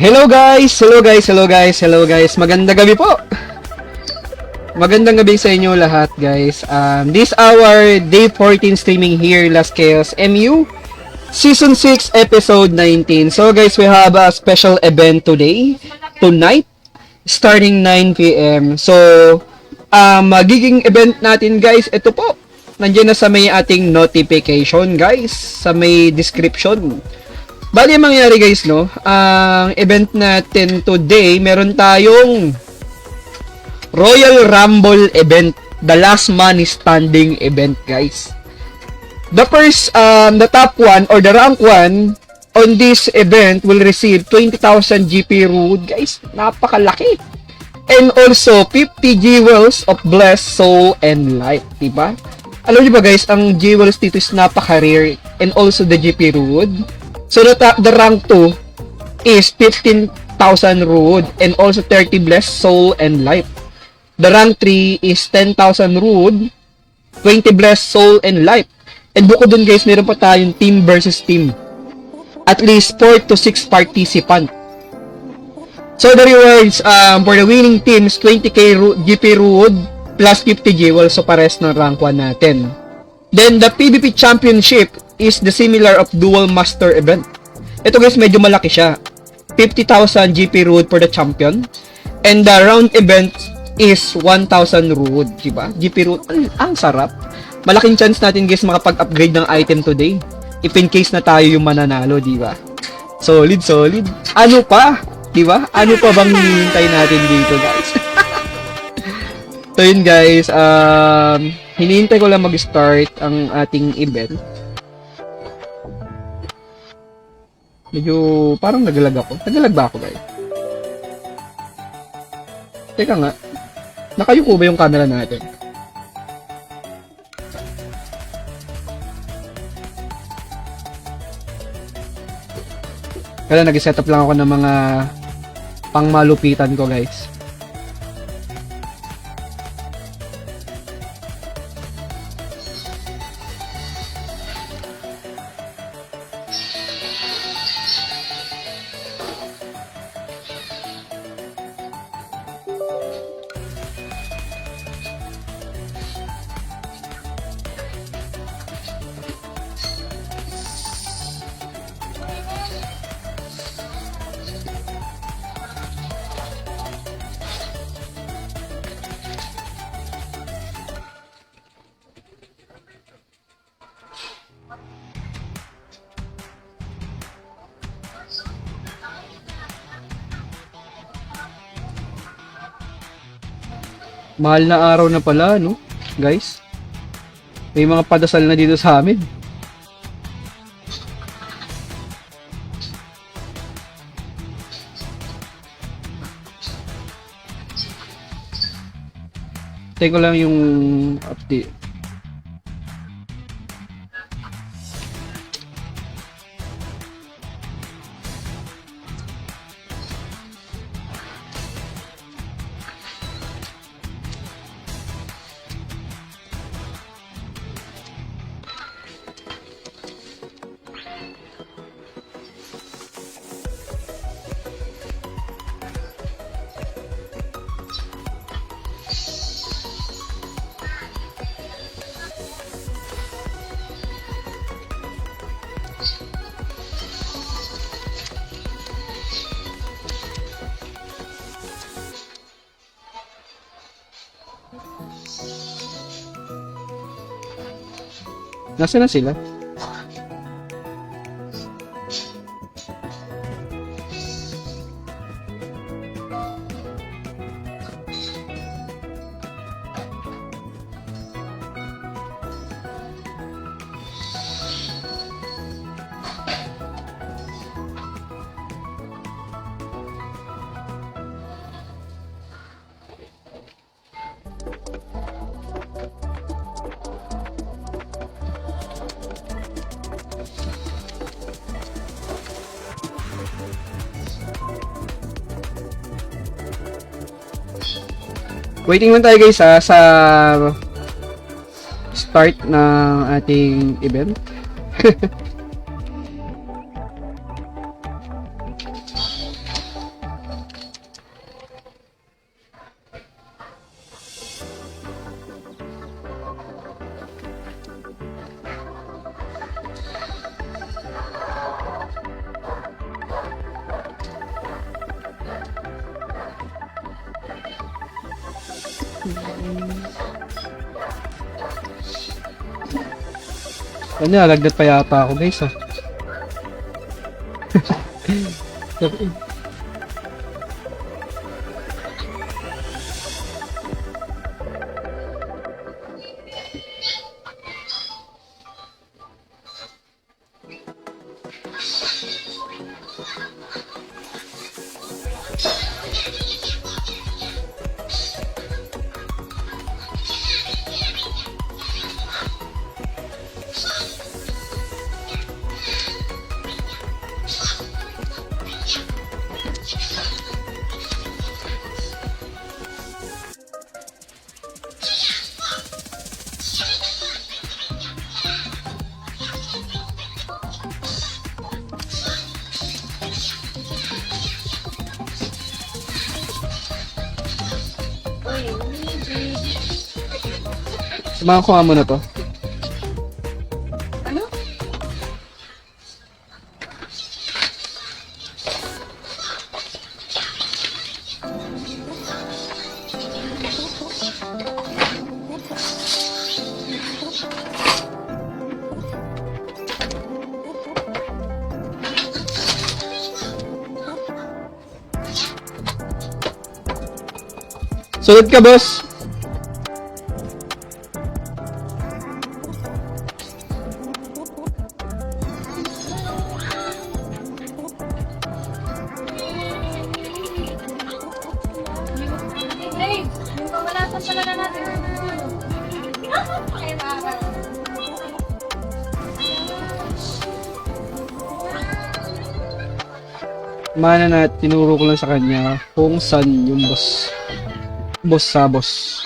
Hello guys! Hello guys! Hello guys! Hello guys! Magandang gabi po! Magandang gabi sa inyo lahat guys. This our day 14 streaming here, Last Chaos MU Season 6 Episode 19. So guys, we have a special event tonight, starting 9 PM. So, magiging event natin guys, ito po. Nandiyan na sa may ating notification guys, sa may description. Bali, ang mangyari guys, no? Ang event natin today, meron tayong Royal Rumble event. The last man standing event, guys. The first, the top one or the rank one on this event will receive 20,000 GP reward, guys. Napakalaki. And also, 50 jewels of blessed soul and life, diba? Alam niyo ba guys, ang jewels dito is napaka-rare and also the GP reward. So the rank 2 is 15,000 rood and also 30 blessed soul and life. The rank 3 is 10,000 rood, 20 blessed soul and life. And bukod dun guys, meron pa tayong team versus team. At least 4 to 6 participant. So the rewards for the winning team is 20k GP rood plus 50 jewels. So pares ng rank 1 natin. Then the PvP championship is the similar of dual master event. Ito guys, medyo malaki siya. 50,000 GP rood for the champion. And the round event is 1,000 rood, diba? GP rood, ang sarap. Malaking chance natin guys makapag-upgrade ng item today. If in case na tayo yung mananalo, diba? Solid, solid. Ano pa? Diba? Ano pa bang hinihintay natin dito guys? So yun guys, hinihintay ko lang mag-start ang ating event. Medyo parang nagalag ako. Nagalag ba ako guys? Teka nga. Nakayuko ba yung camera natin? Kaya nag-setup lang ako ng mga pangmalupitan ko guys. Mahal na araw na pala, no? Guys. May mga padasal na dito sa amin. Take ko lang yung update. Nasaan na sila? Waiting lang tayo guys sa start ng ating event. Ano, alagdat pa yata ako guys ah. Samahan ko nga muna to. Ano? Sunod ka, boss. Hey! Yung pamalasan pala na natin. Ay, baka. Mana na tinuro ko lang sa kanya kung saan yung boss. Boss sa boss.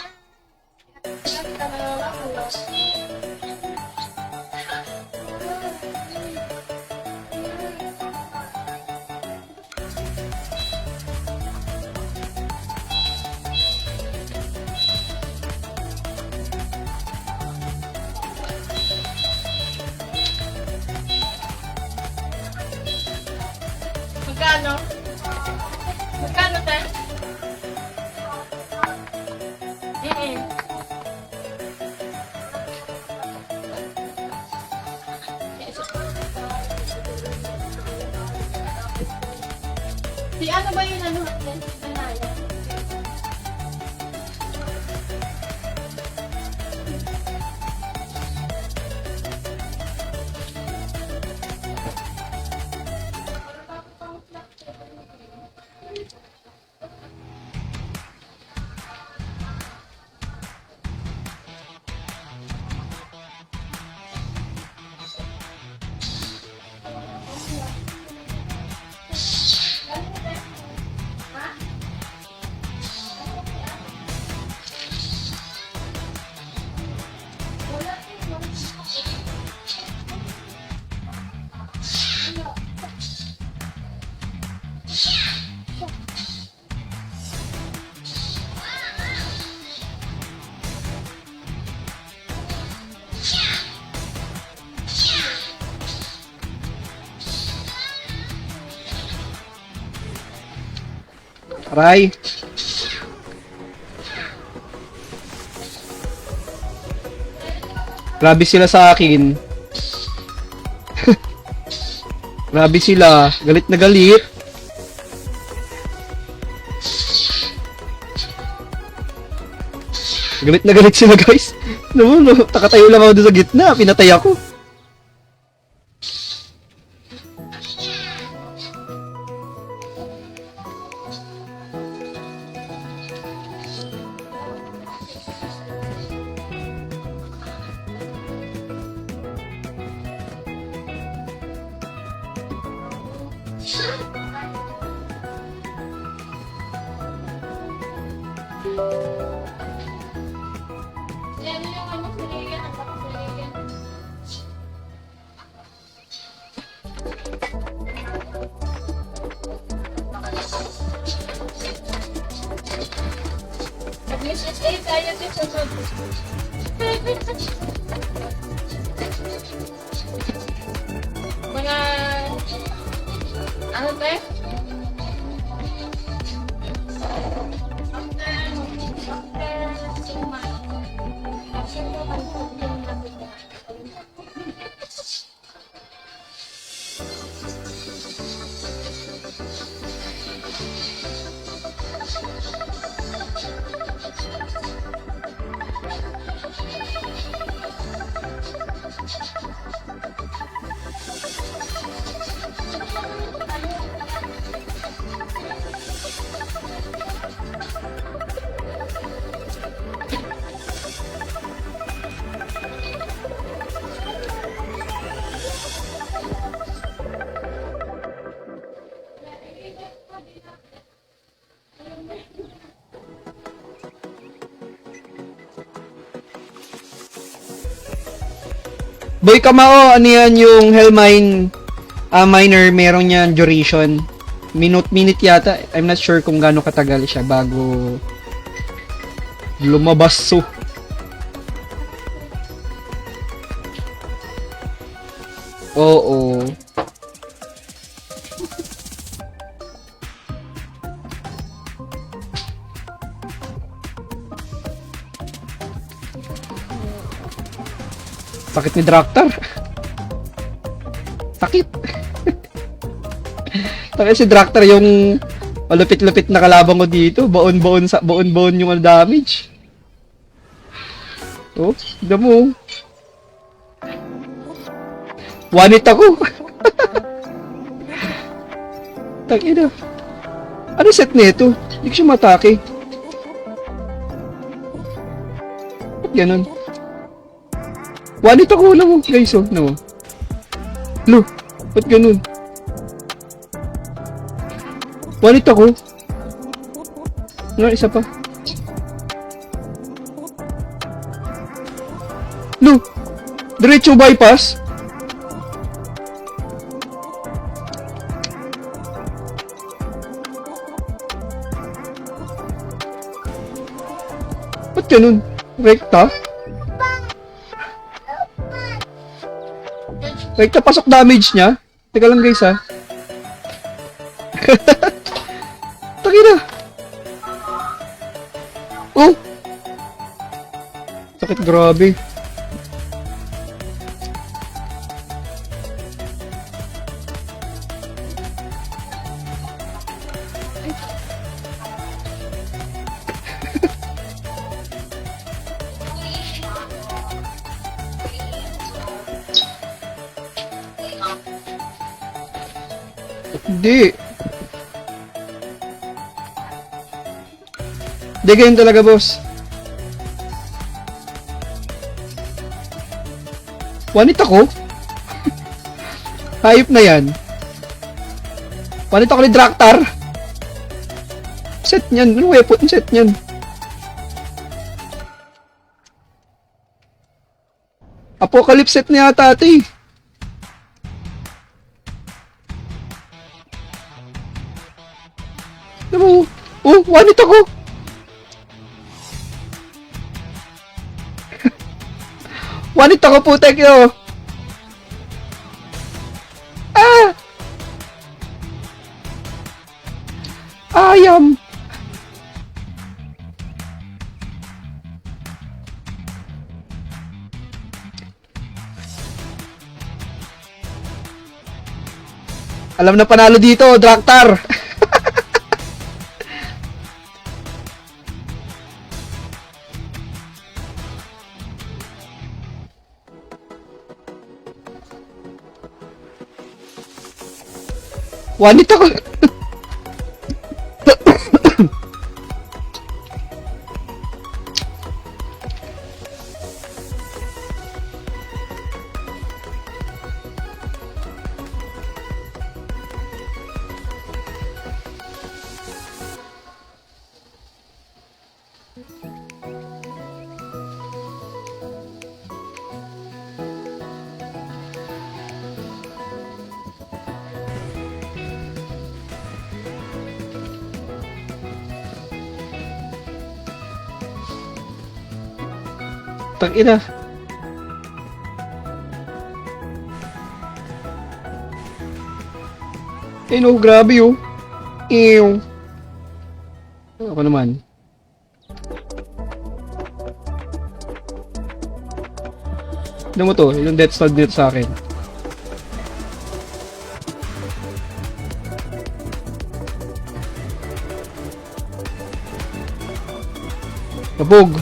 Magkano? Magkano, te? Si ano ba yun, ano? Si Danaya? Aray. Grabe sila sa akin. Grabe sila. Galit na galit. Galit na galit sila, guys. No, takatayo lang ako doon sa gitna. Pinatay ako. Yan yung ano, siligan. Ang tapos siligan. Mag-mission stay tayo din sa mag. Mga... Ano tayo? Boy Kamao, ano yan yung Hellmine miner, meron yan duration. Minute yata. I'm not sure kung gaano katagal siya bago lumabas. So, oo. Sakit ni Draktar. Sakit. Sakit si Draktar yung malupit-lupit na kalabang ko dito. Baon-baon yung damage. Oh, tignan mo. One hit ako. Tangina. Ano set nito? Hindi ko siya matake. Ba't ganun? One hit ako lang mo, guys, oh. No. Lo, ba't ganun? One hit ako. Ano, isa pa. Lo, diretso bypass. Ba't ganun? Rekta? Rekta pasok damage niya? Teka lang guys ha. Takina. Oh! Sakit grabe. Hindi. Hindi ganyan talaga, boss. One hit ako? Hayop na yan. One hit ako ni Draktar. Set niyan. Ano weapon set niyan? Apocalypse set niya yata ate. Ano? Oh, one hit ako. One hit ako, putek yun. Ah! Ayam. Alam na panalo dito, Draktar. Wanit ako. Tangina. Eh no, grabe oh. Ew. Ako naman. Ano mo to? Yung death stud dito sa akin. Nabog.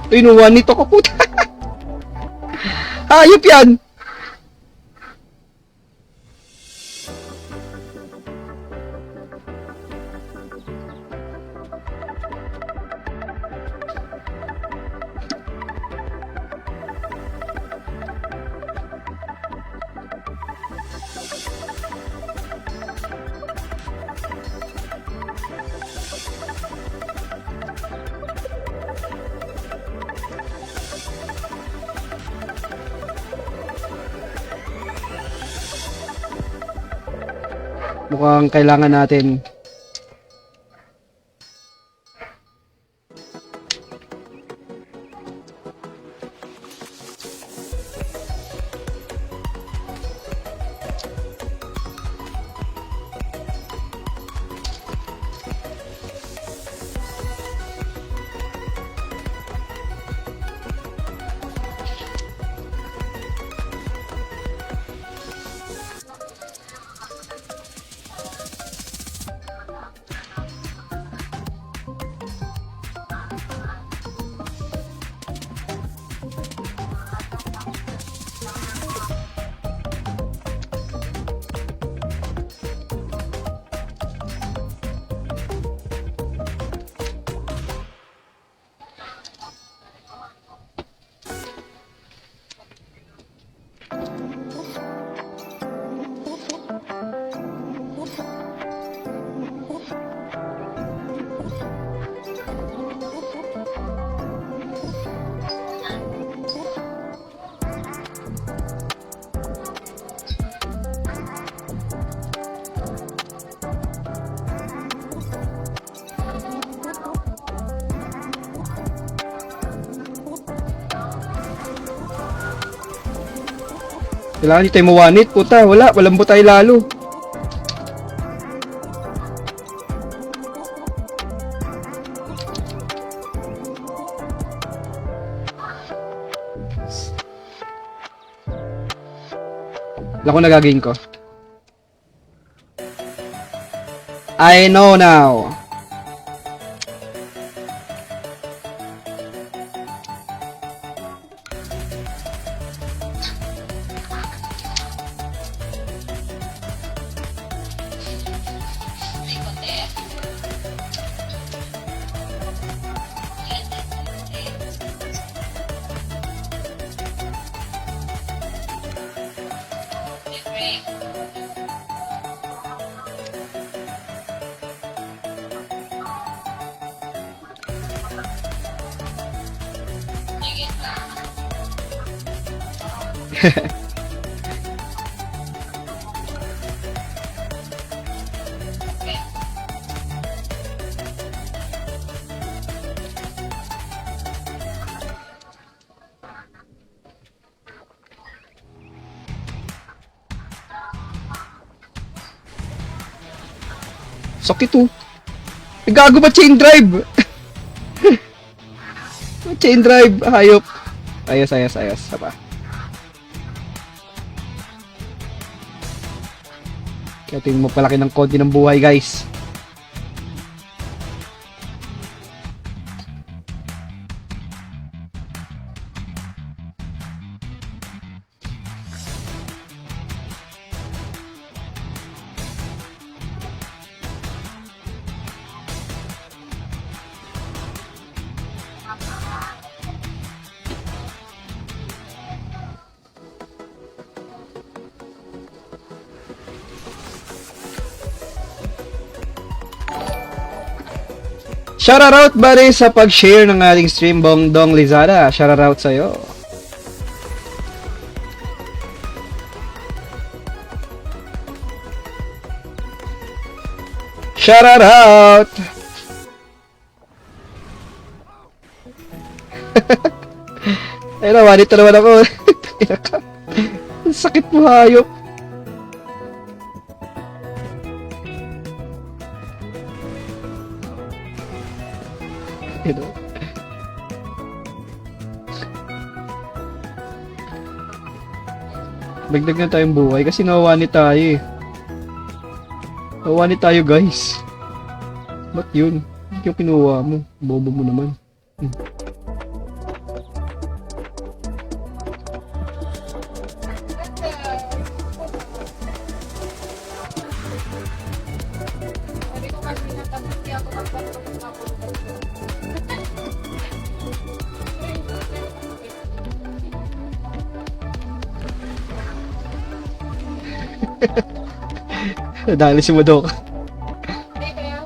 Ay, no, nito ka puta. Hayop yan. Mukhang kailangan natin. Kailangan di tayo mawanit, puta. Wala, walang butay lalo. Wala ko nagagawin ko. I know now. Sakit oh. Gago ba chain drive? Chain drive, hayop. Ayos, ayos, ayos. Sapa. Kaya tingin mo palaki ng konti ng buhay, guys. Shoutout buddy sa pag-share ng ating stream, Bongdong Lizada. Shoutout sa'yo. Shoutout! Ay na, wanit na naman ako. Ang sakit mo, hayop. You know? Dagdag na tayong buhay kasi nawawanit tayo eh. Nawawanit tayo guys. Ba't yun? Hindi yung pinuha mo. Bobo mo naman. Sabi ko kasi natapos kaya ako magpapapos ako. Nadali si Madoka. Hindi kaya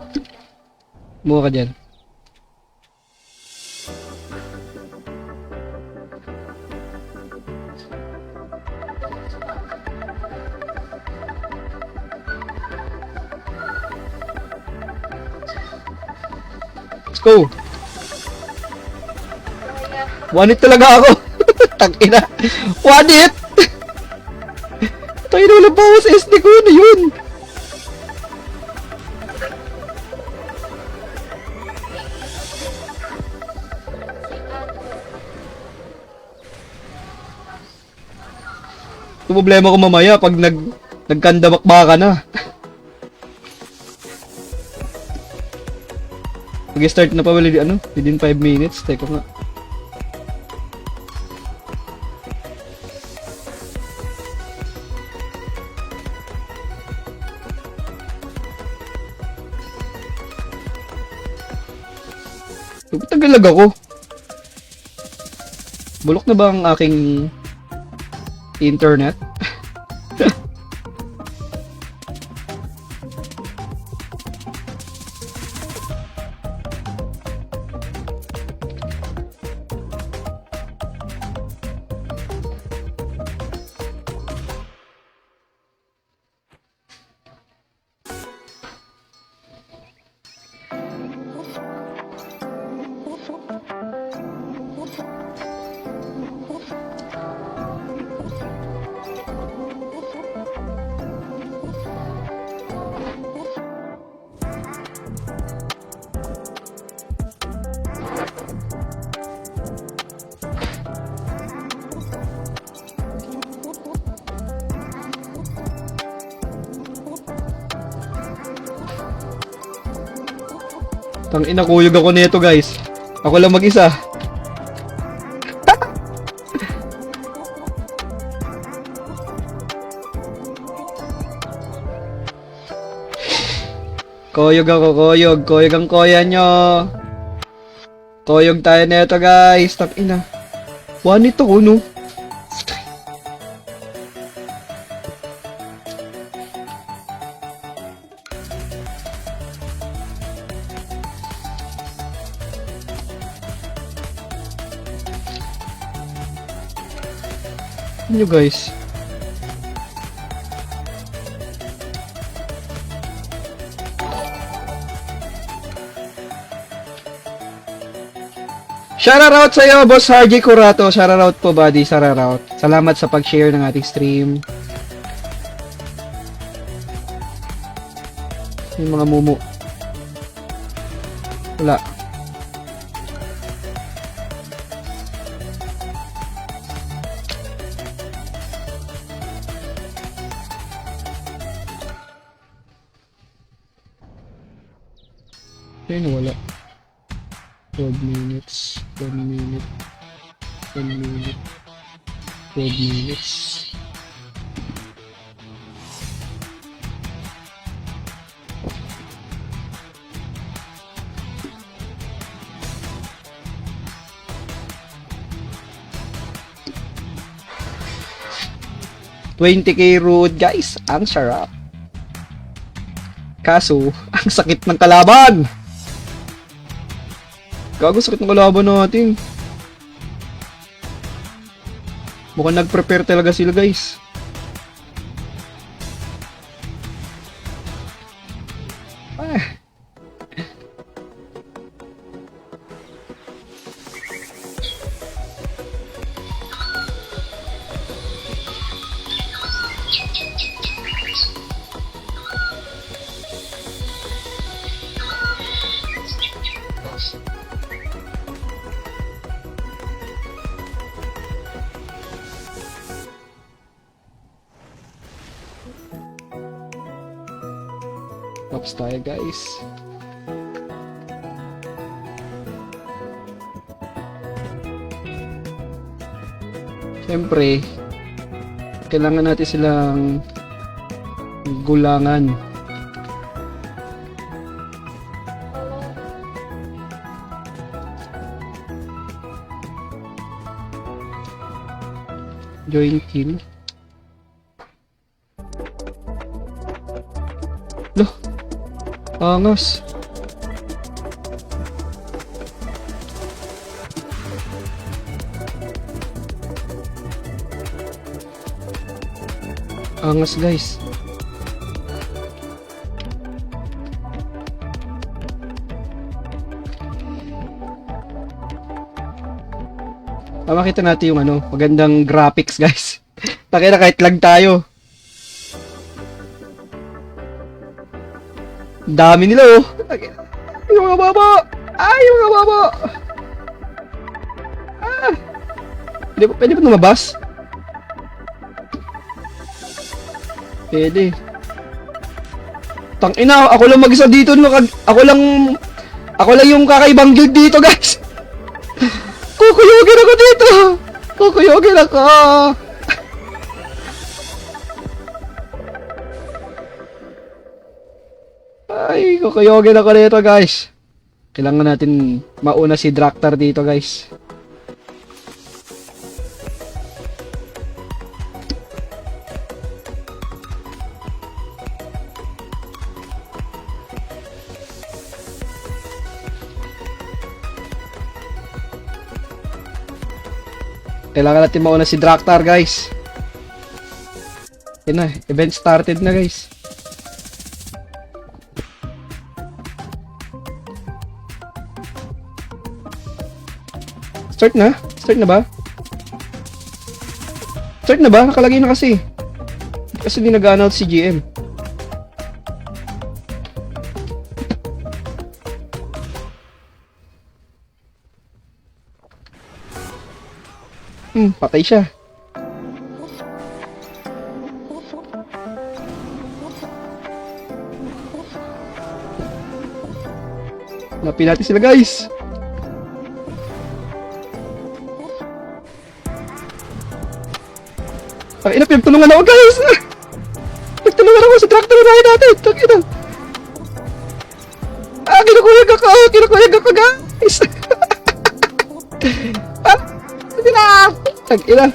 Mukha ka dyan. Let's go. One hit talaga ako. Tangina. One hit. Tayo na walang bawas sa SD ko. Ano yun? Ito problema ko mamaya pag nagkandamakbaka na. Mag-start na pa wala within 5 minutes. Teka nga. Tagal ako. Bulok na ba ang aking internet? Tangina, kuyog ako nito guys. Ako lang mag-isa. Koyog ako, koyog. Koyog ang koya nyo. Koyog tayo nito guys. Tangina. One ito ko no. Ano guys? Shoutout sa iyo, Boss Harji Curato. Shoutout po, buddy. Shoutout. Salamat sa pag-share ng ating stream. Yung mga mumu. Wala. Ayun, wala. 12 minutes. 1 minute. 1 minute. 12 minutes. $20K road, guys. Ang sarap. Kaso, ang sakit ng kalaban. Gago, sakit ng kalaban natin. Mukhang nag-prepare talaga sila, guys. Ah. Tops tayo, guys. Siyempre, kailangan natin silang gulangan. Join kill. Loh, angas. Angas, guys. Makita natin yung magandang graphics, guys. Takina kahit lag tayo. Dami nila, oh. Yung mga baba. Ay, yung mga baba. Ah. Pwede ba lumabas? Pwede. Tangina, ako lang mag-isa dito. Ako lang yung kakaibang guild dito, guys. Kukuyogin ako dito. Kukuyogin ako. Ay, kukuyogin ako dito, guys. Kailangan natin mauna si Draktar dito, guys. Kailangan natin mauna si Draktar, guys. Yun na, event started na, guys. Start na? Start na ba? Start na ba? Nakalagay na kasi. Kasi di nag-announce si GM. Patay siya. Hanapin natin sila, guys. Ay, pinagtulungan ako, guys. Pinagtulungan ako sa tractor na natin. Takina. Kinukuyag ako. Kinukuyag ako, guys. Takina.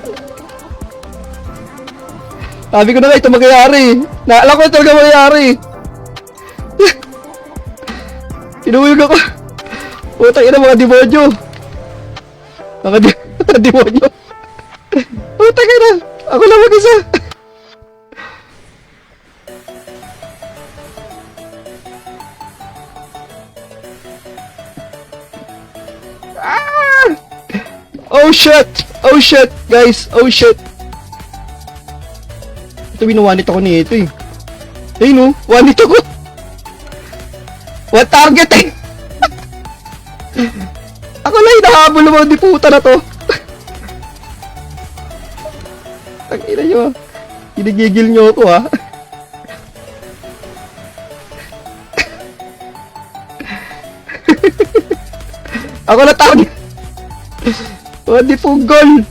Sabi ko na nga, ito magyayari. Naalam ko ito magyayari. Pinuyog ako. Putang ina, mga demonyo. Mga demonyo. Putang ina. Ako lang mag-isa. Ah! Oh shit! Oh shit, guys! Oh shit! Ito, binuwanit ako ni ito eh. Ayun no, wanit ako. What target eh? Ako lang hinahabol ng mga diputa na to. Tangina nyo, ginigigil nyo ako ha. Ako na target. Oh, di punggol.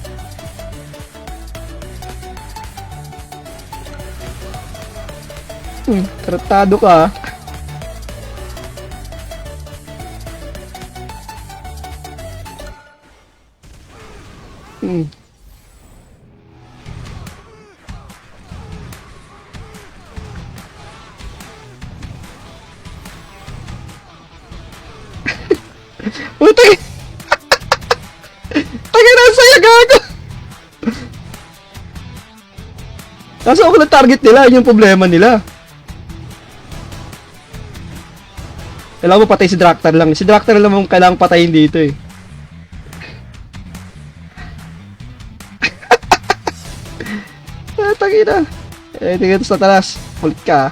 Tratado ka. Hmm. Putang. Tagay na saya gago. Kaso ako na target nila, yun yung problema nila. Kailangan mo patay si Draktar lang. Si Draktar lang ang kailangang patayin dito eh. Tagay na. Eh, tingin ito sa talas. Ulit ka.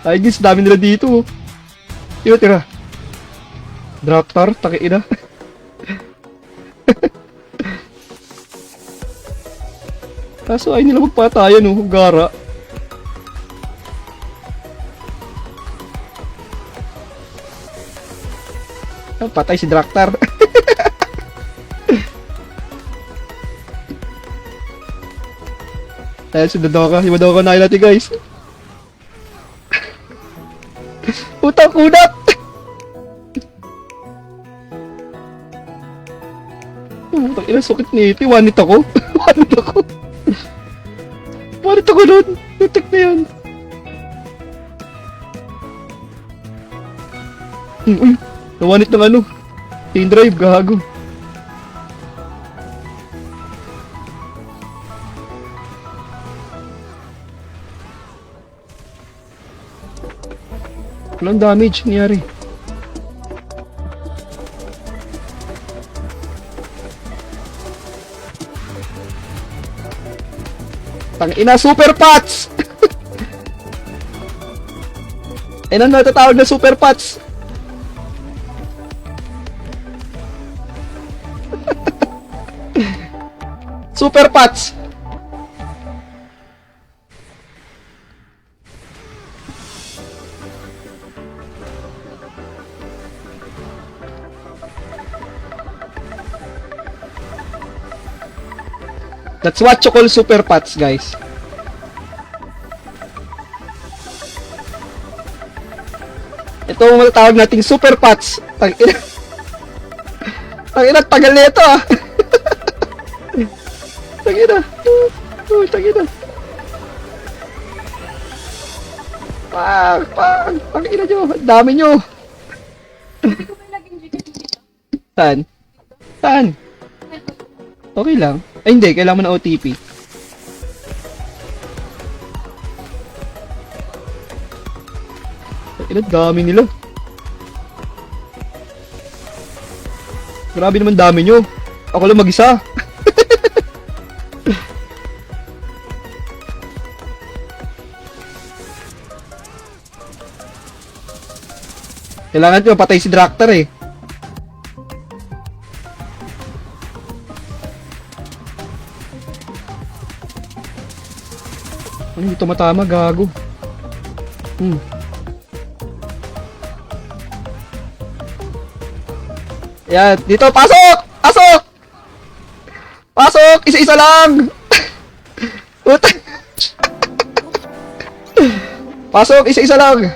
Ay, guys, dami nila dito. Yun, tira. Draktar, tagay na. Kaso ay nila magpatayan, no? Gara. Ah, patay si Draktar. Dahil sunod ako ka. Himad ako ka na natin, guys. Utang kunat! Utang ina, sukit nito. Wanit ako. Wanit ako. Wanit ako nun. Nutik na yan. Uy, nawanit ng ano. Chain drive, gago. Walang damage nangyari. Tangina, super pots! Eh, nang natatawag na super pots? Super pots! That's what you call super pots, guys. Ito ang matatawag nating super pots. Tangina. Tangina, tagal na ito ah. Tangina. Tangina. Tangina nyo. Dami nyo. Hindi ko may laging dito dito. Saan? Saan? Okay lang. Ay hindi, kailangan mo na OTP. Ilan dami nila. Grabe naman dami nyo. Ako lang mag-isa. Kailangan nyo patay si Draktar eh. Ano, hindi tumatama, gago. Yan, dito, pasok! Pasok! Pasok! Isa-isa lang! Puta! Pasok, isa-isa lang!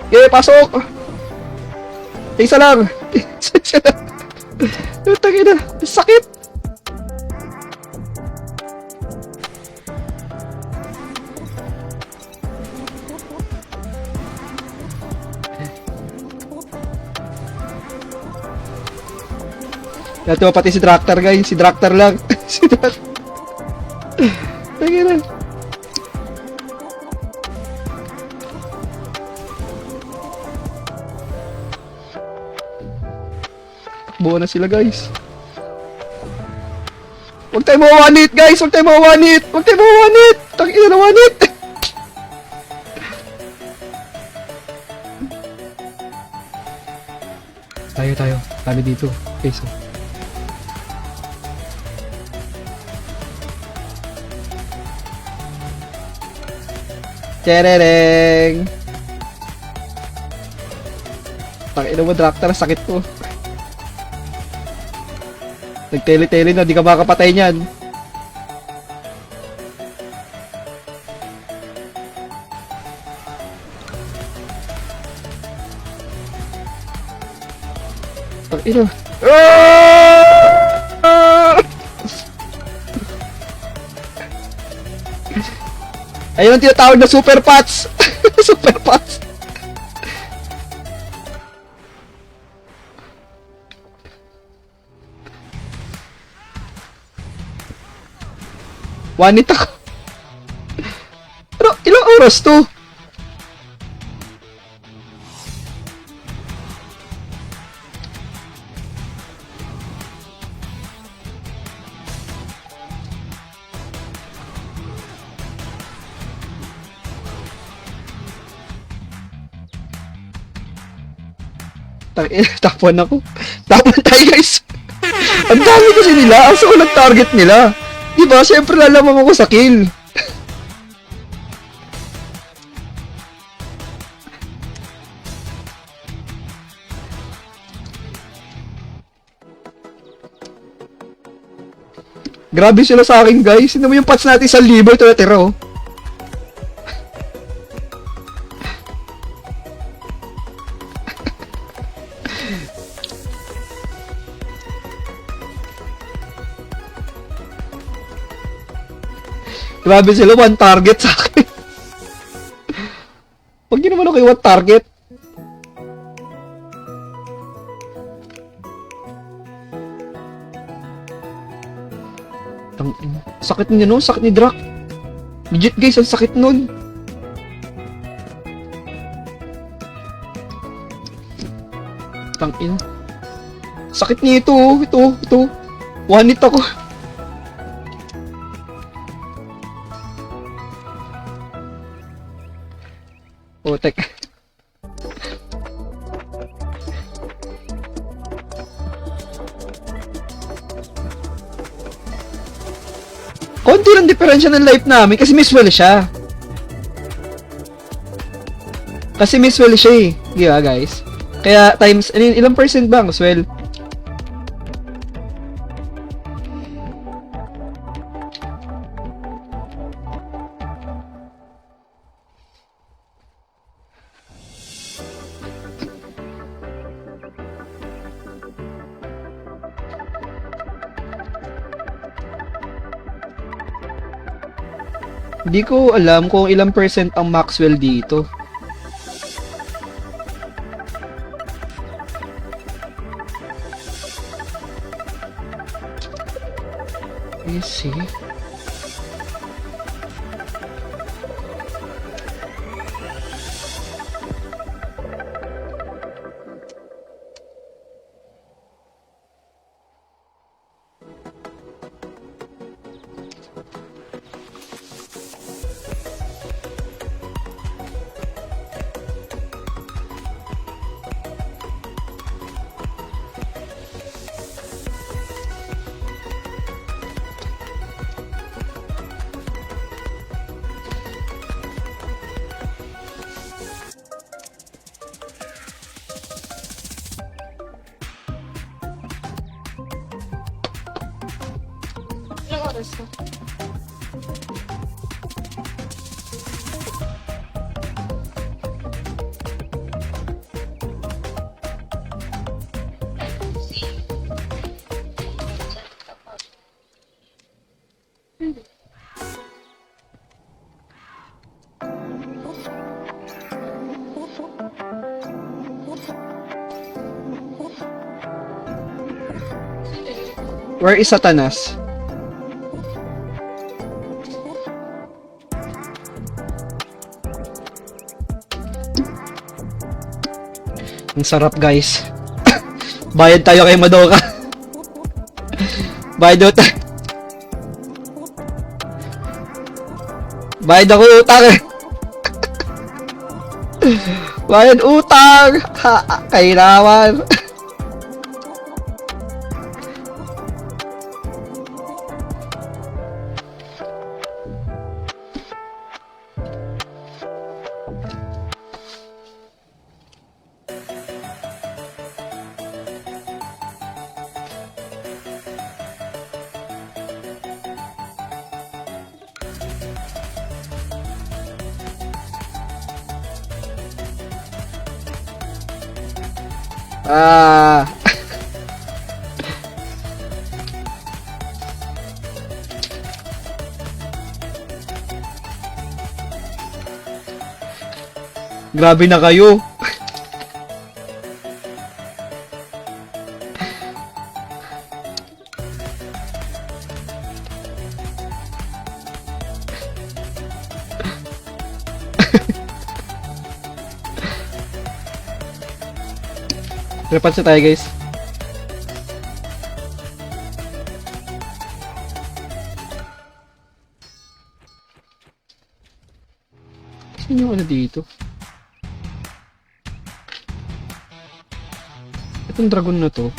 Okay, pasok! Isa lang! Isa lang! Tangin na, sakit! Nato pati si Draktar, guys. Si Draktar lang. Si Draktar. Tangin na. Takbuhan na sila, guys. Huwag tayo mawawanit, guys! Huwag tayo mawawanit! Huwag tayo mawawanit! Tangin na, nawanit! Tayo. Tayo dito. Okay, so. Cherereng! Pakina mo, Draktar, sakit ko. Nagtele-tele na, di ka makapatay niyan. Pakina. Ayun ang tinatawag na super pots. Super pots. Wanita ko. Pero ilang oras to? Tapon ako. Tapon tayo, guys. Ang dami kasi nila. Ang sulang target nila. Diba? Siyempre lalaman ako sa kill. Grabe sila sa akin, guys. Sino mo yung pots natin sa liver? Ito natira, oh. Grabe sila, one target sa akin. Huwag nyo naman ako yung one target. Sakit niya, no? Sakit ni Drak. Legit, guys, ang sakit nun. Tangin. Sakit niya ito, oh. Ito. One hit ako. Oh, tek. Konti lang diferensya ng life namin kasi miswell siya. Eh. Di ba, guys? Kaya times, ilang percent ba ang swell? Hindi ko alam kung ilang percent ang Maxwell dito. Let's see. Ilang oras na? Where is Satanas? Ang sarap, guys. Bayad tayo kay Madoka. Bayad tayo. Bayad ako utang. Bayad utang. Kailangan. Ah. Grabe na kayo. Repansin tayo guys. Saan yung ano dito? Itong dragon na to.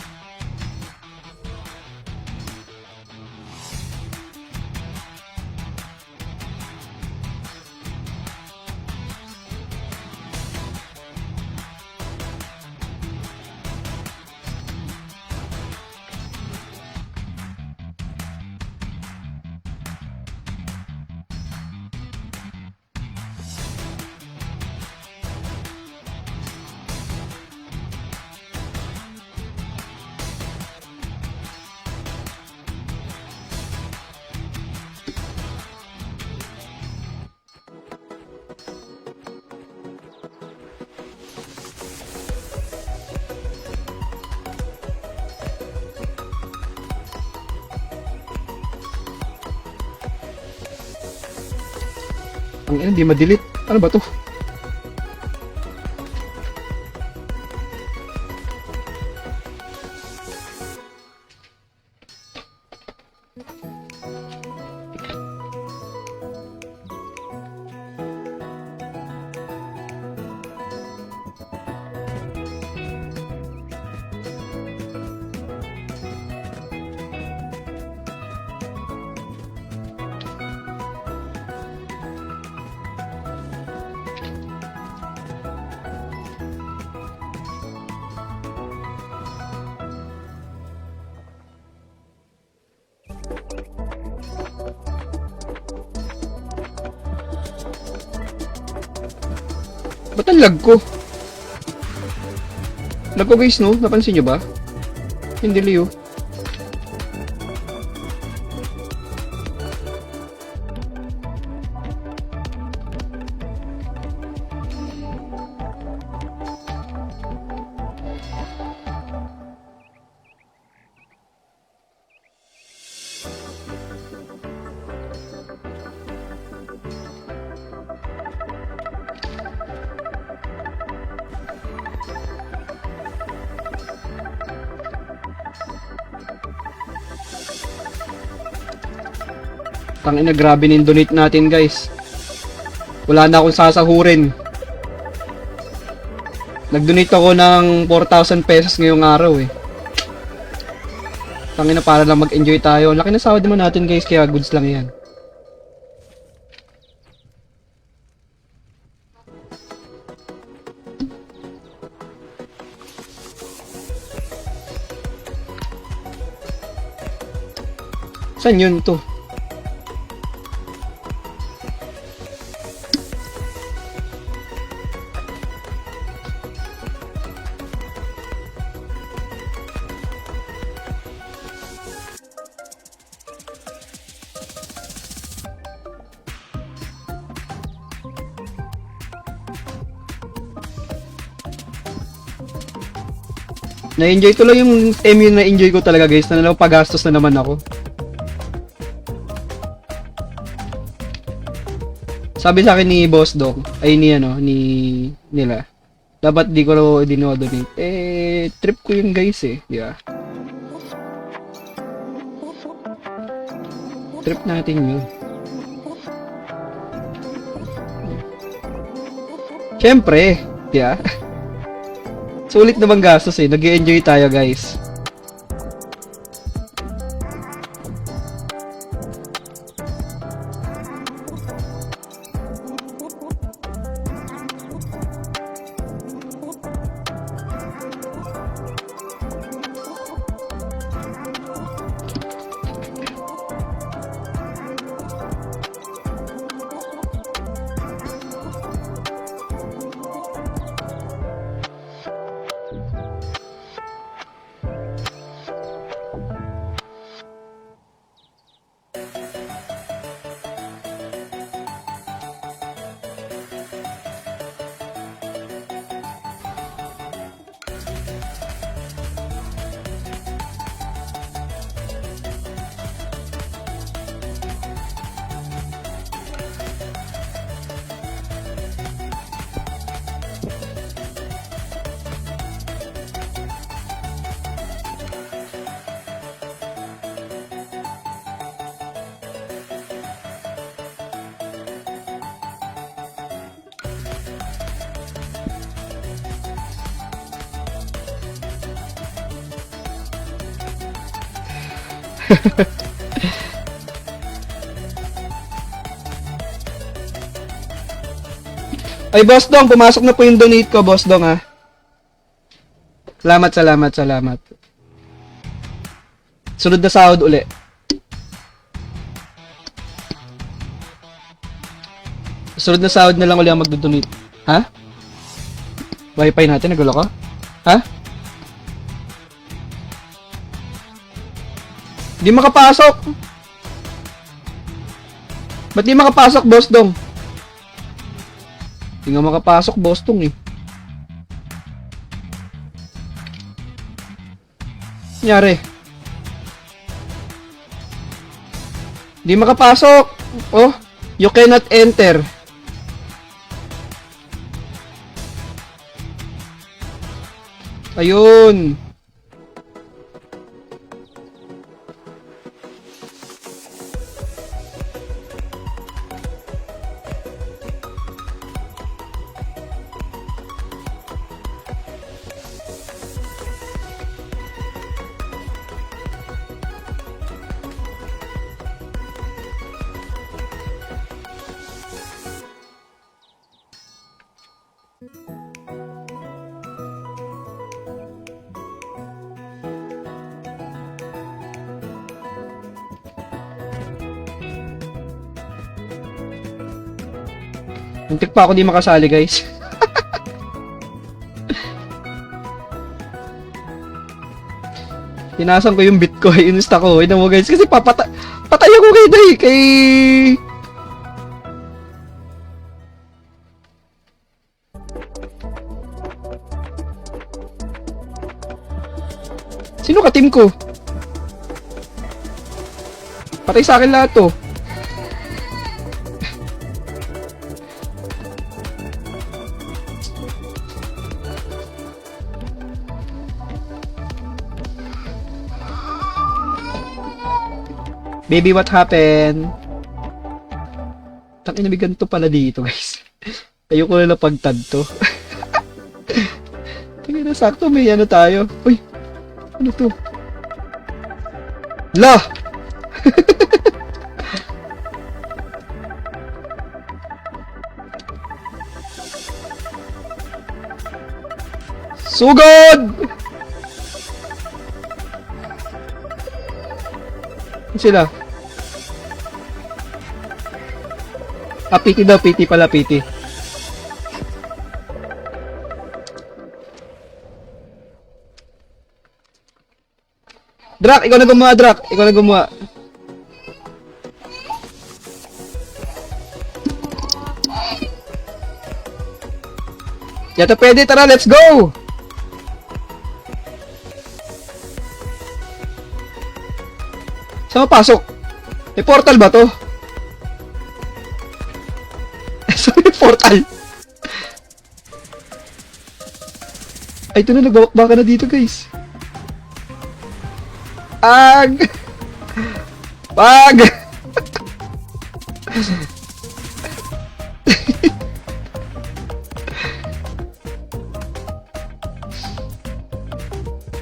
Ang ina, di ma-delete. Ano ba to? Ba't ang lag ko? Lag ko guys, no? Napansin nyo ba? Hindi liyo. Tangina, grabe nin-donate natin guys. Wala na akong sasahurin. Nag-donate ako ng 4,000 pesos ngayong araw eh. Tangina, para lang mag-enjoy tayo. Laki na sahod naman natin guys, kaya goods lang yan. Saan yun to? Na-enjoy ko lang yung MU na enjoy ko talaga guys, na pagastos na naman ako. Sabi sa akin ni Boss Dog, ay ni ano, ni nila. Dapat di ko dinodonate. Eh, trip ko yun guys eh, di ba? Trip natin yun. Siyempre, di ba? Sulit na bang gastos eh, nag-enjoy tayo guys. Ay, Boss Dong, pumasok na po yung donate ko, Boss Dong, ha. Salamat, salamat, salamat. Sunod na sahod uli. Sunod na sahod na lang uli ang magdodonate. Ha? Wi-Fi natin, nagulo ko? Ha? Di makapasok. Ba't di makapasok, Boss Dong? Di nga makapasok, Boss Dong, eh. Nangyari? Di makapasok. Oh, you cannot enter. Ayun. Muntik pa ako di makasali, guys. Tinasan ko yung Bitcoin, insta ko. Ina mo, guys, kasi patay ako kay Day, kay... Sino ka team ko? Patay sa akin lahat to. Baby, what happened? Tangina, may ganito pala dito, guys. Ayoko na pagtad to. Tangina, sakto may ano tayo. Uy, ano to? La! Sugod! Sila? Ah, PT daw, PT pala, PT. Drak, ikaw na gumawa, Drak. Ikaw na gumawa. Yata pwede, tara, let's go! Saan mapasok? May portal ba to? Saan may portal? Ay, ito na, nagbabakbaka na dito, guys. Ag! Pag!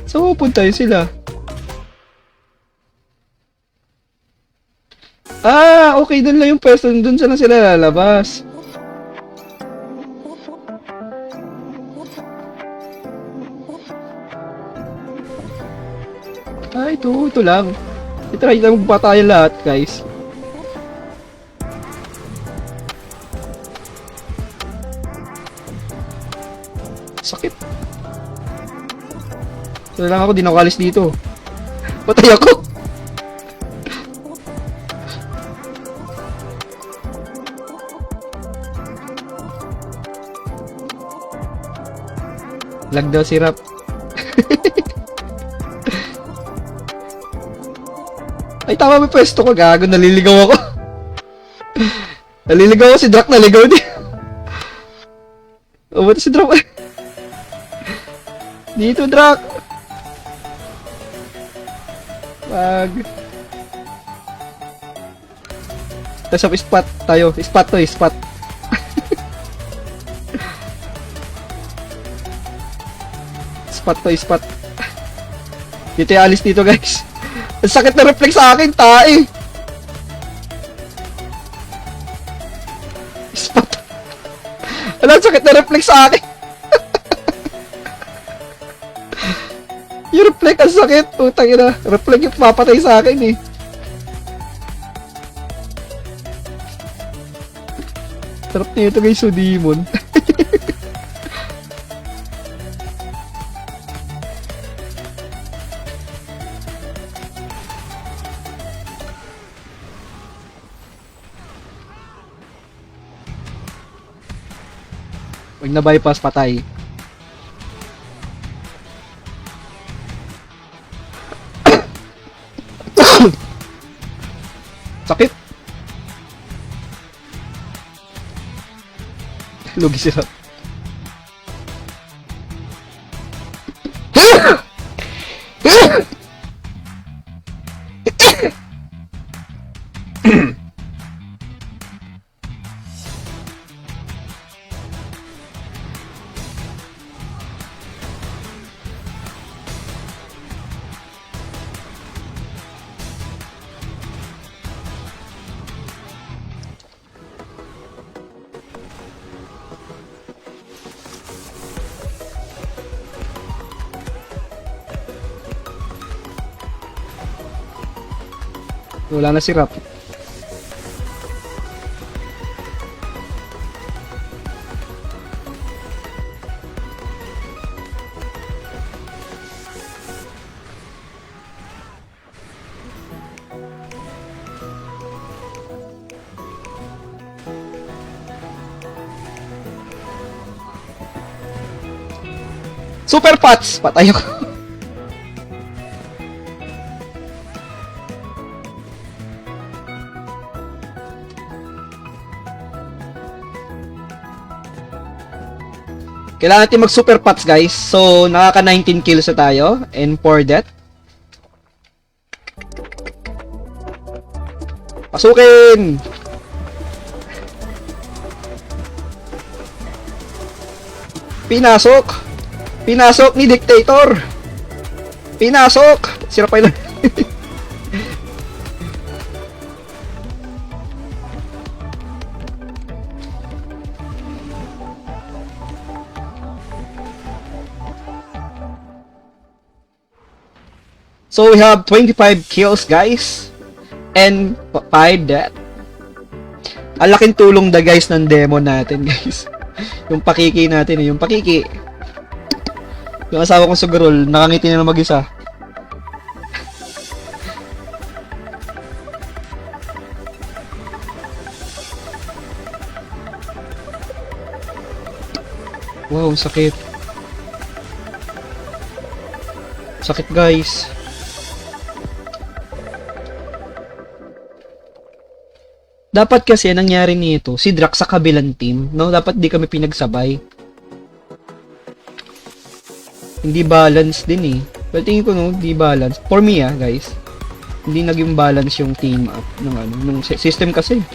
Saan pupunta yun sila? Ah, okay, doon lang yung pwesto. Doon sila lalabas. Ah, ito lang. I-try lang magpatayan lahat, guys. Sakit. Ito lang ako, di nakalis dito. Patay ako. Lag daw si Rap. Ay, tama, may pwesto ko. Gago, naliligaw ako. Naliligaw ako, si Drak naligaw din. O, ba't si Drak? Dito, Drak. Wag. Tapos spot tayo. Spot to, spot. Spot to, spot. Dito yung alis dito, guys. Ang sakit na reflex sa akin, tae. Spot. Ano, ang sakit na reflex sa akin. Yung reflex, ang sakit. Putang ina. Reflex yung papatay sa akin eh. Sarap nito guys, so demon. Pag na-bypass, patay. Sakit. Lugi sila. Wala na si Rap. Super Pots! Patay ako. Kailangan natin mag super pots guys. So, nakaka 19 kills na tayo. And 4 death. Pasukin! Pinasok! Pinasok ni Dictator! Pinasok! Sira pa yun. So we have 25 kills guys and 5 death. Ang laking tulong da guys ng demo natin guys. Yung pakiki natin, yung pakiki. Yung asawa kong sugarol, nakangiti na mag-isa. Wow, sakit. Sakit guys. Dapat kasi nangyari nito, si Drax sa kabilang team, no? Dapat di kami pinagsabay. Hindi balance din eh. Pero tingin ko no, di balance. For me guys. Hindi naging balance yung team up ng ano, ng system kasi.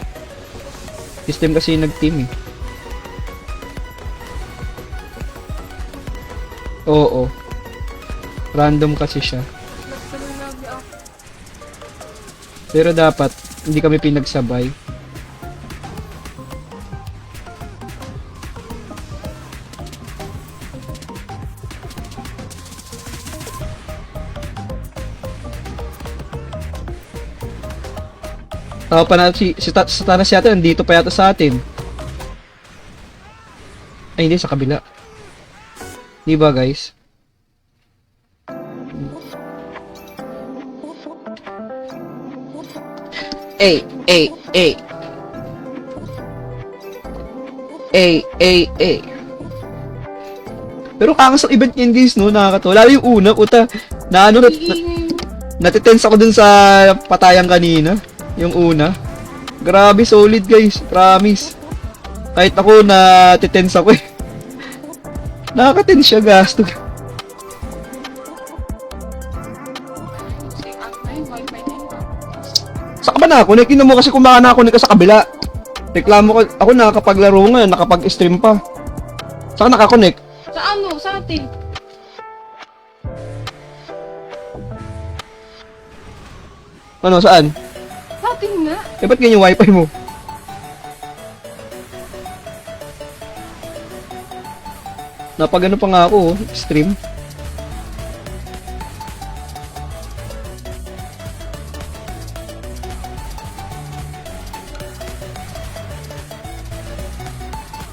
System kasi nag-team eh. Oo. Random kasi siya. Pero dapat hindi kami pinagsabay. Tao pa na si Thanos yata, nandito pa yata sa atin. Ay hindi, sa kabila. Di ba guys? Ay. Pero kangas ang event niyan guys, no? Nakakatawa. Lalo yung una, puta. Na ano, natitense ako dun sa patayang kanina. Yung una. Grabe, solid guys. Promise. Kahit ako natitense ako eh. Nakaka-tense siya, gasto. Saka ba na-connect? Yun mo kasi kung baka na-connect ka sa kabila. Reklamo ko. Ako nakakapaglaro nga, nakapag-stream pa. Saka nakakonect. Sa ano? Sa atin? Ano, saan? Sa atin nga. Eh, ba't ganyan yung wifi mo? Napagano pa nga ako, oh, stream.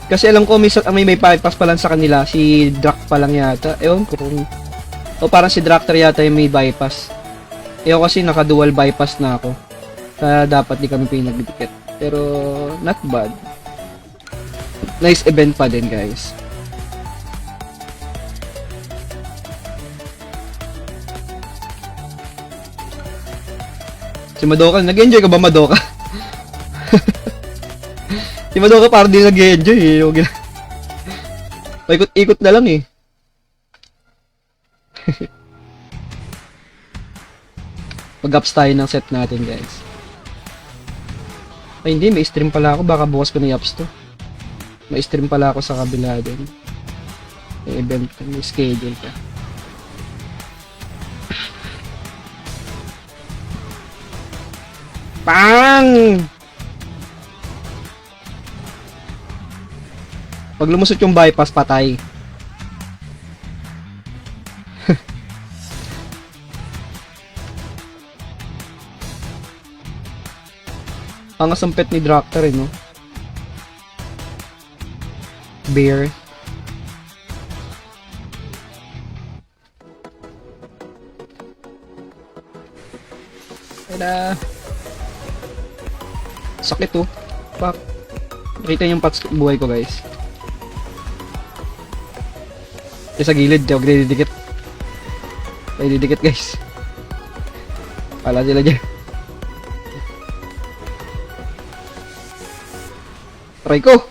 Kasi alam ko may bypass pa lang sa kanila, si Drac pa lang yata. Ewan ko kung... O parang si Dractor yata yung may bypass. Ewan kasi naka-dual bypass na ako. Kaya dapat di kami pinagdikit. Pero not bad. Nice event pa din, guys. Si Madoka, nag-enjoy ka ba, Madoka? Si Madoka parang din nag-enjoy eh. Paikot-ikot na lang eh. Mag-ups tayo ng set natin, guys. Ay hindi, may stream pala ako. Baka bukas ko na i-ups to. May stream pala ako sa kabila din. May event, may schedule ka. Pang! Pag lumusot yung bypass, patay. Ang asampet ni Dractor eh, no? Bear. Tada! Sakit oh. Pak. Nakita yung pats buhay ko, guys. Sa gilid, huwag didikit. Ay, didikit, guys. Pala sila dyan. Try ko.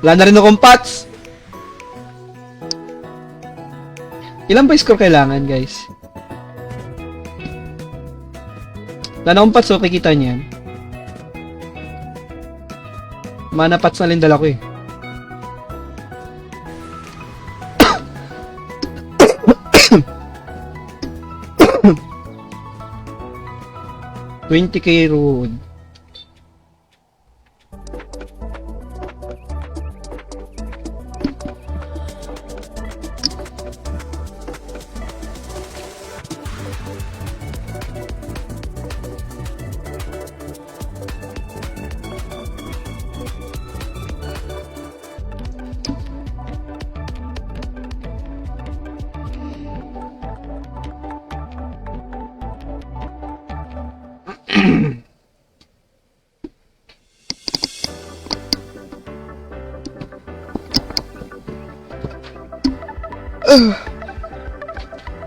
Wala na rin akong pots. Ilan ba score kailangan, guys? Wala na akong pots, so kikita niyan. Mana pots na rin dala ko eh. 20k road.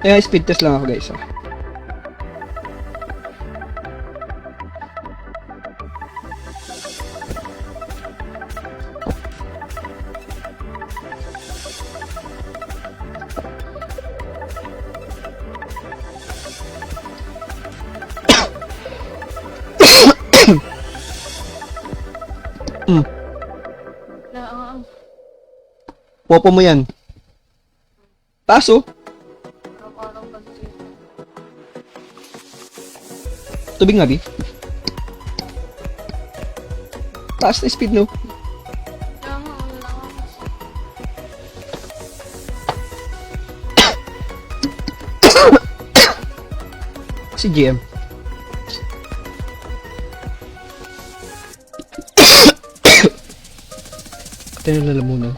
Kaya speed test lang ako, guys. Popo mo yan. Taso. Tubig nga, Bi. Taas na speed, no? Si GM. Kaya nalalamunan.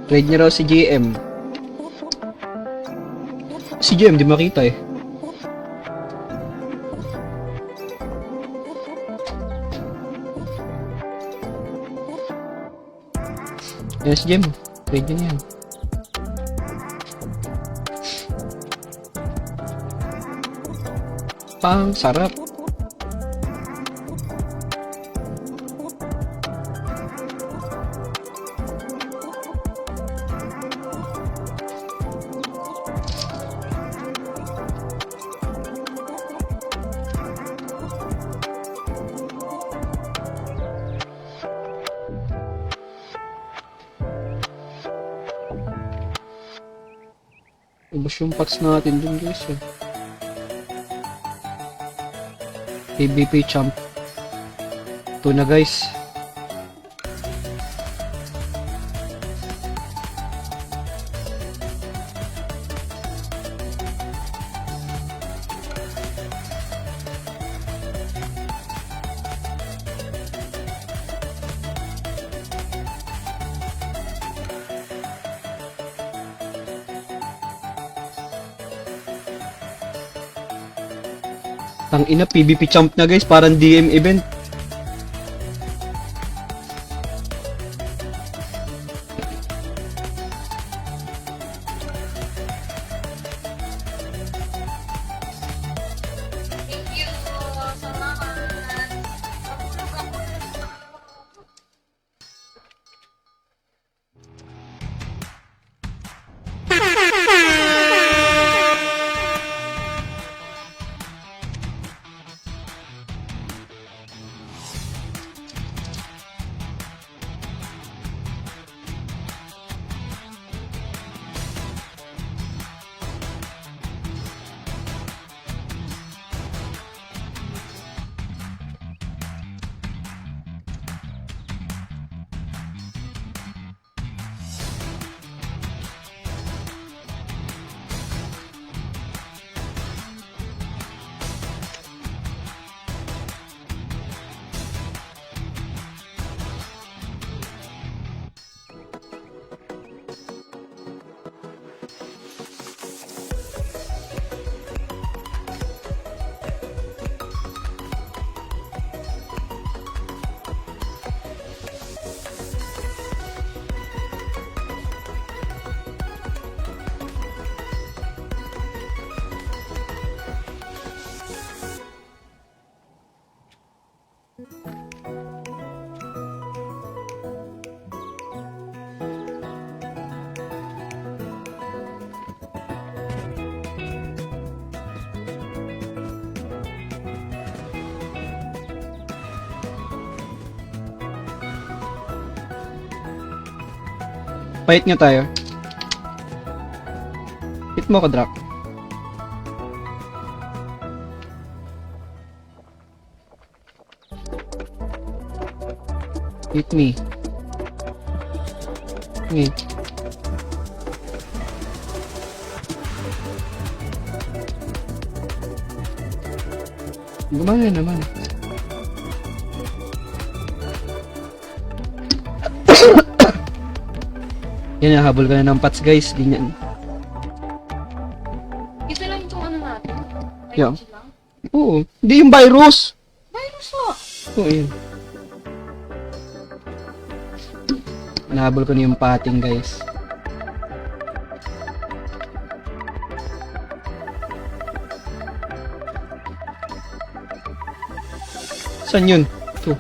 Trade niya raw si GM. Si GM, di makita eh. Yes, GM. Trade niya yan. Pang sarap. Ubus yung pots natin dun guys eh. PvP champ. Ito na guys. Tang ina, PvP champ na guys, parang DM event. Thank you. Salamat. Fight nga tayo. Hit mo ko, Drak. Hit me. Okay. Gumana naman. Yan, habol ka na ng pots guys. Ganyan. Ito lang itong ano natin. Yeah. Virus lang. Oo. Hindi yung virus. Virus mo. Oo, yun. Nahabol ko na yung pating guys. Saan yun? Ito.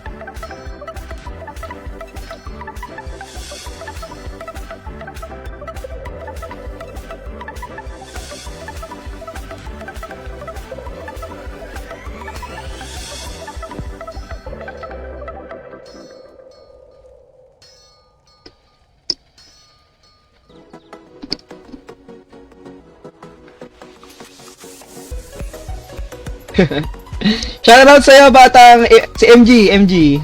Shoutout sa'yo, batang si MG.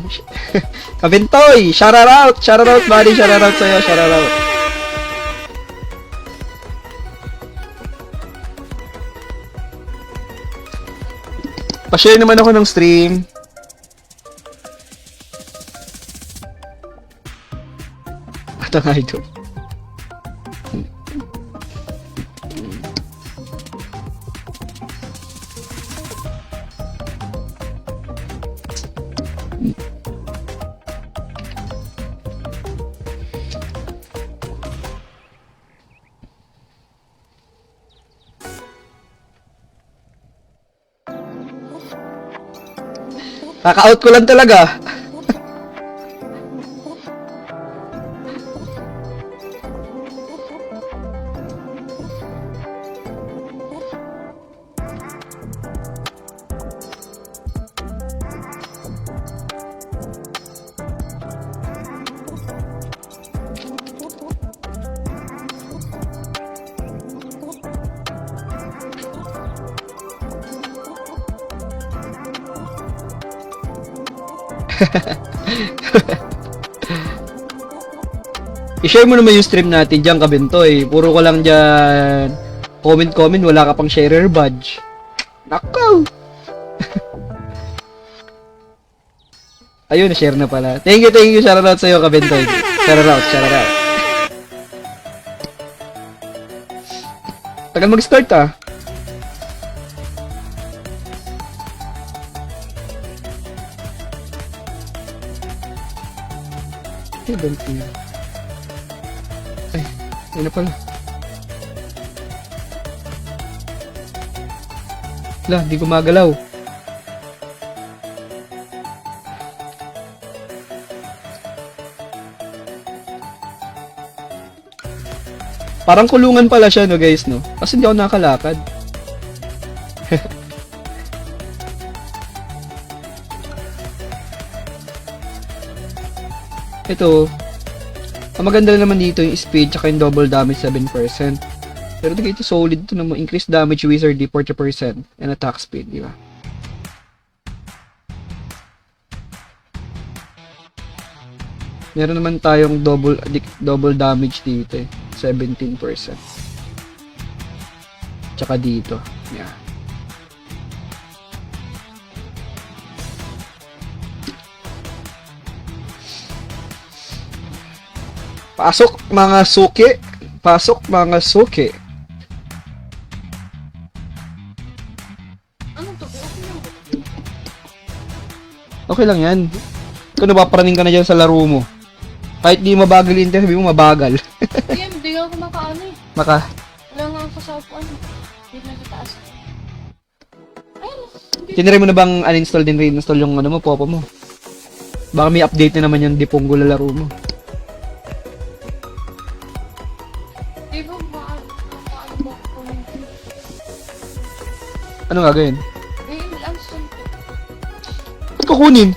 Kabintoy, shoutout buddy, shoutout sa'yo, shoutout. Pa-share naman ako ng stream. Batang idol. Kaka-out ko lang talaga. I-share mo naman yung stream natin dyan, Kabintoy. Puro ko lang dyan comment, wala ka pang sharer badge. Nakaw! Ayun, na-share na pala. Thank you. Shoutout sa'yo, Kabintoy. Shoutout. Tagal mag-start ah. Ay, ayun na pala. Wala, di gumagalaw. Parang kulungan pala siya, no guys, no? Kasi hindi ako nakakalakad. Ito, ang maganda naman dito yung speed tsaka yung double damage 7%. Pero ito solid to naman. Increase damage wizard 40% and attack speed, di ba? Meron naman tayong double damage dito eh. 17%. Tsaka dito. Yeah. Pasok mga suki. Pasok mga suki. Ano to? Okay lang yan. Kung napaparaning ka na dyan sa laro mo. Kahit di mabagal yung internet, sabi mo mabagal. Hindi ako makaano eh. Maka. Wala nga ako sa upuan. Hindi na sa taas. Ayun. Tinry mo na bang uninstall din reinstall yung ano mo, Popo mo? Baka may update na naman yung Diponggo laro mo. Di ba makaano mo ko? Ano gagawin? uninstall ko. Ba't kukunin?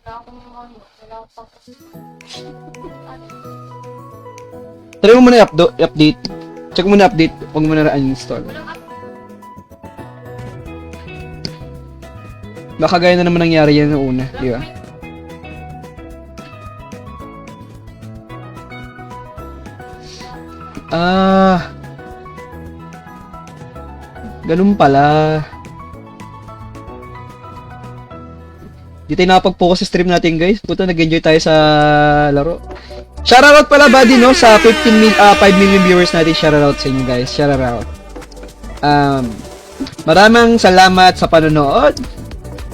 Wala akong Try mo muna update. Check mo na update. Huwag mo na uninstall. Baka gaya na naman nangyari yan noong una, di ba? Ganun pala. Di tayo nakapag-focus sa stream natin, guys. Puta, nag-enjoy tayo sa laro. Shoutout pala, buddy, no? Sa 5 million viewers natin. Shoutout sa inyo, guys. Shoutout. Maraming salamat sa panonood,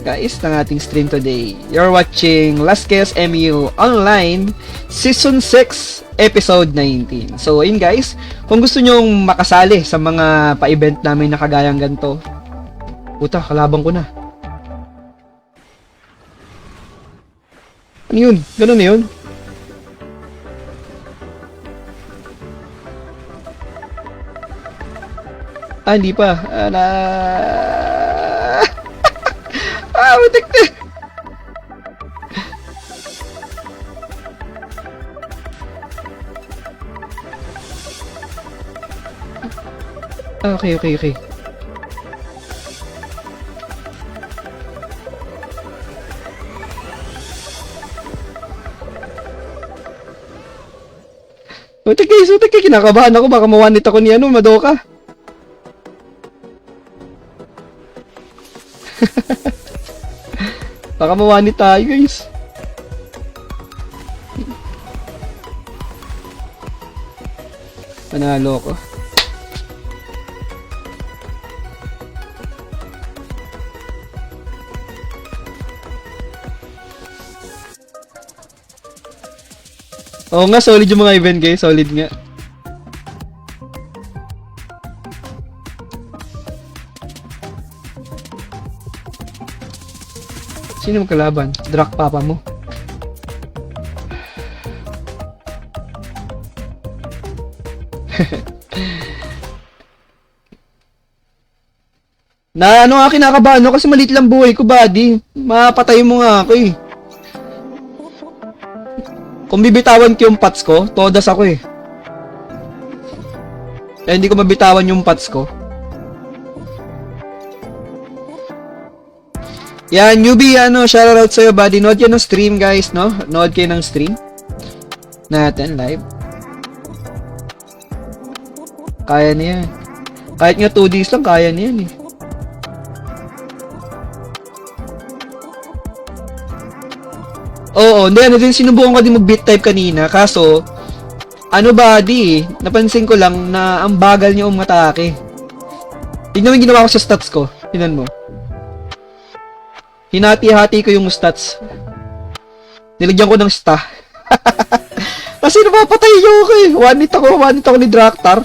guys, ng ating stream today. You're watching Last Chaos MU Online Season 6, Episode 19. So, ayun, guys. Kung gusto nyong makasali sa mga pa-event namin na kagayang ganito, puta, kalabang ko na. Ano yun? Ganun na yun? Hindi pa. Matik na. Okay. Utek guys, kinakabahan ako, baka mawanit ako ni Madoka. Baka mawanit tayo guys. Panalo ko. Oo nga, solid yung mga event guys. Solid nga. Sino magkalaban? Drak papa mo. Na ano nga kinakabahan no? Kasi maliit lang buhay ko, buddy. Mapatay mo nga ako eh. Kung bibitawan ko yung pots ko, todas ako eh. Kaya hindi ko mabitawan yung pots ko. Yan, newbie, shoutout sa'yo, buddy. Nood kayo ng stream, guys, no? Nood kayo ng stream. Natin, live. Kaya niya. Kahit nga 2Ds lang, kaya niya eh. Oo, hindi, sinubukan ko din mag-beat type kanina. Kaso, buddy, napansin ko lang na ang bagal niya umatake. Tignan mo yung ginawa ko sa stats ko. Tignan mo. Hinati-hati ko yung stats. Nilagyan ko ng sta. Kasi napapatay niyo ako eh. One hit ako ni Draktar.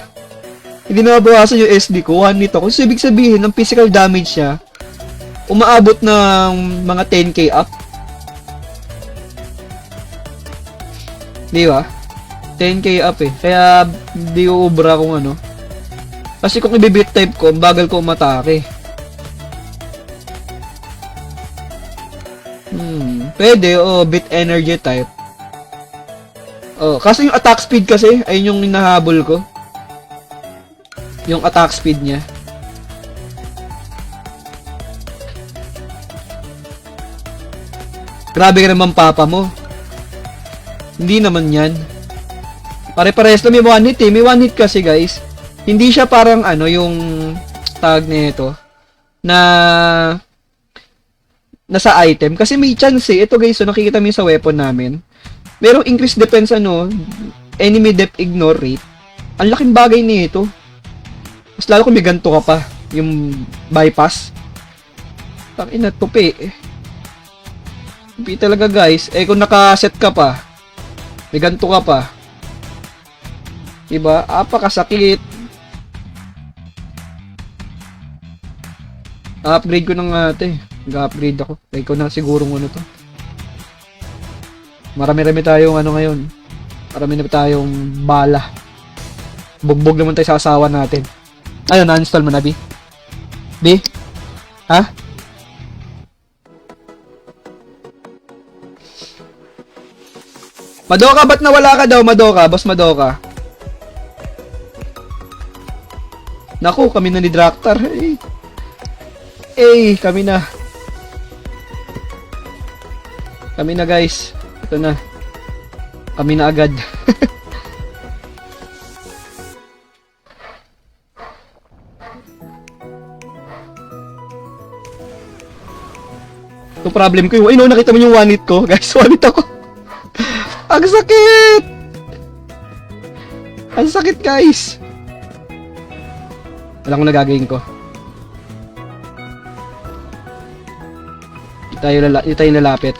Hindi na mabawasan yung SD ko. One hit ako. So, ibig sabihin, ang physical damage niya, umaabot ng mga 10k up. Di ba? 10k up eh. Kaya, di uubra kung ano. Kasi kung i-beat type ko, ang bagal ko umatake. Pwede, beat energy type. Kasi yung attack speed kasi, ayun yung hinahabol ko. Yung attack speed niya. Grabe ka naman papa mo. Hindi naman yan. Pare-pares lang may one hit eh. May one hit kasi guys. Hindi siya parang yung tag nito na nasa item. Kasi may chance eh. Ito guys, so nakikita mo sa weapon namin. Merong increased defense enemy depth ignore rate. Ang laking bagay nito. Mas lalo kung may ganito ka pa. Yung bypass. Takina, tupi. Tupi talaga guys. Kung nakaset ka pa. May ganito ka pa. Diba? Apakasakit. Upgrade ko ng ate. Mag-upgrade ako. Ikaw na sigurong to. Marami-rami tayong ngayon. Marami na tayong bala. Bugbog naman tayo sa asawa natin. Na-install mo na, B? B? Ha? Madoka, ba't nawala ka daw, Madoka? Boss Madoka. Naku, kami na ni Draktar. Kami na. Kami na, guys. Ito na. Kami na agad. Ito problem ko yung, nakita mo yung one hit ko? Guys, one hit ako. Ang sakit! Ang sakit, guys. Wala kong nagagawin ko. Hindi tayo lalapit.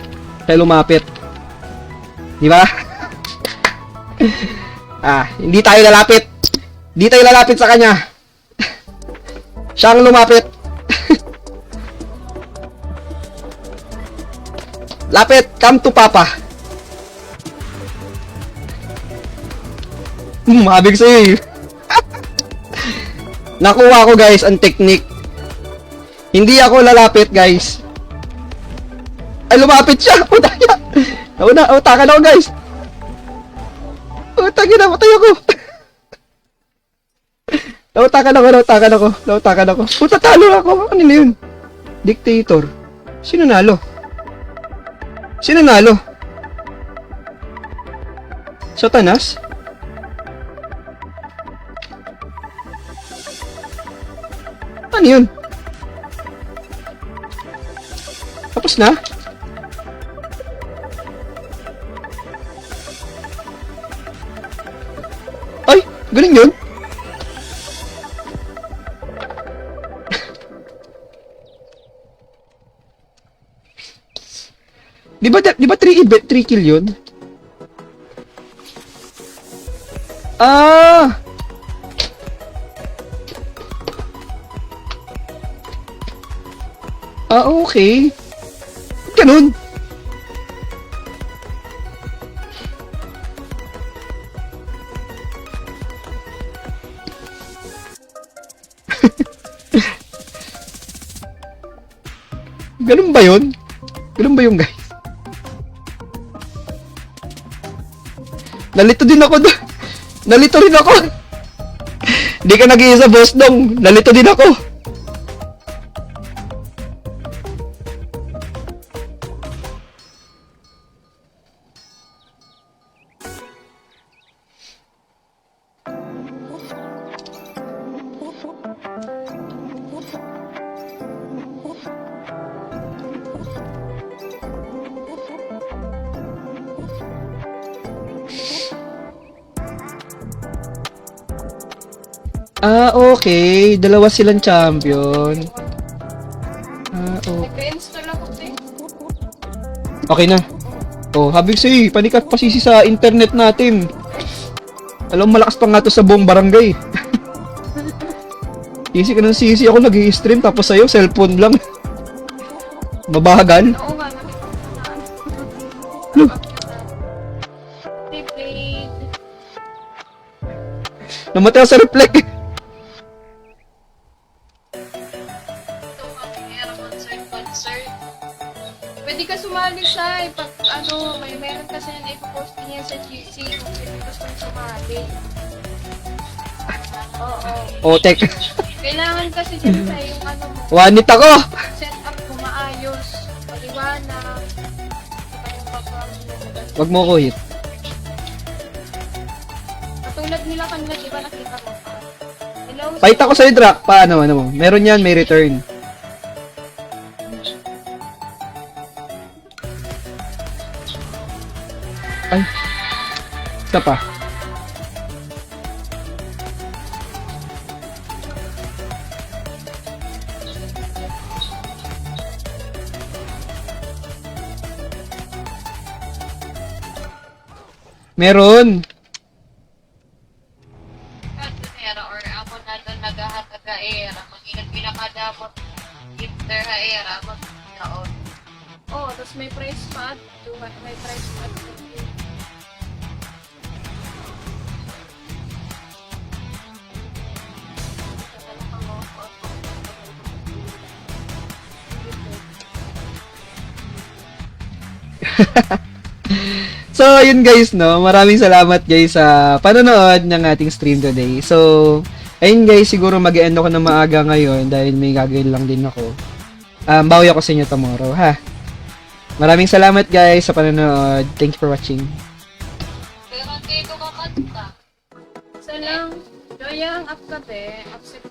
Tayo lumapit. Di ba? Hindi tayo lalapit. Hindi tayo lalapit sa kanya. Siyang lumapit. Lapit, come to papa. Mabig sa'yo eh. Nakuha ko guys ang technique. Hindi ako lalapit guys. Ay lumapit siya. Utaya. Utakan ako guys. Utangin na, patay ako. Nautakan ako. Puta, talo ako. Ano na yun? Dictator. Sino nalo? Satanas? Ano yun? Tapos na? Ay, galing yun. Di ba 3 kill yun? Okay. Ganun. Ganun ba yun? Guys? Nalito din ako doon. Nalito rin ako. Hindi ka nag-iisa, boss dong. Nalito din ako. Ah, okay. Dalawa silang champion. Ah, okay. Nag-install ako, te. Okay na. Oh, habig sa'yo, panikat pa sisi sa internet natin. Alam, malakas pa nga to sa buong barangay. Sisi ka ng sisi, ako nag-i-stream, tapos sa'yo, cellphone lang. Mabagal. Oo nga, nakita ko na. Replay. Namatay ako sa reflect. Ito kami, meron concert. Pwede ka sumali sa, pag ano, meron kasi na ipopost niya sa GC kung pwede gusto mong sumali. Oo. Oh, tek. Kailangan kasi dyan sa yung ano mo, Wanit ako. set up mo maayos, maliwanag, iba yung background mo. Wag mo ko hit. Katulad nila kanina, di ba nakita mo? Hello, Fight ako sa'yo, Drak. Paano, ano mo? Meron yan, may return. Ay. Isa pa. Meron. era or ako na doon nagahataga era. Mag-ingat pinakadamot. Inter ha era. Mag-taon. Oh, tapos may price pad. May price pad. So, ayun guys, no? Maraming salamat guys sa panonood ng ating stream today. So, ayun guys, siguro mag-end ako ng maaga ngayon dahil may gagawin lang din ako. Bawi ako sa inyo tomorrow, ha? Maraming salamat guys sa panonood. Thank you for watching. Pero dito ka kanta. Isa lang. Gaya ang up ka, be. Accept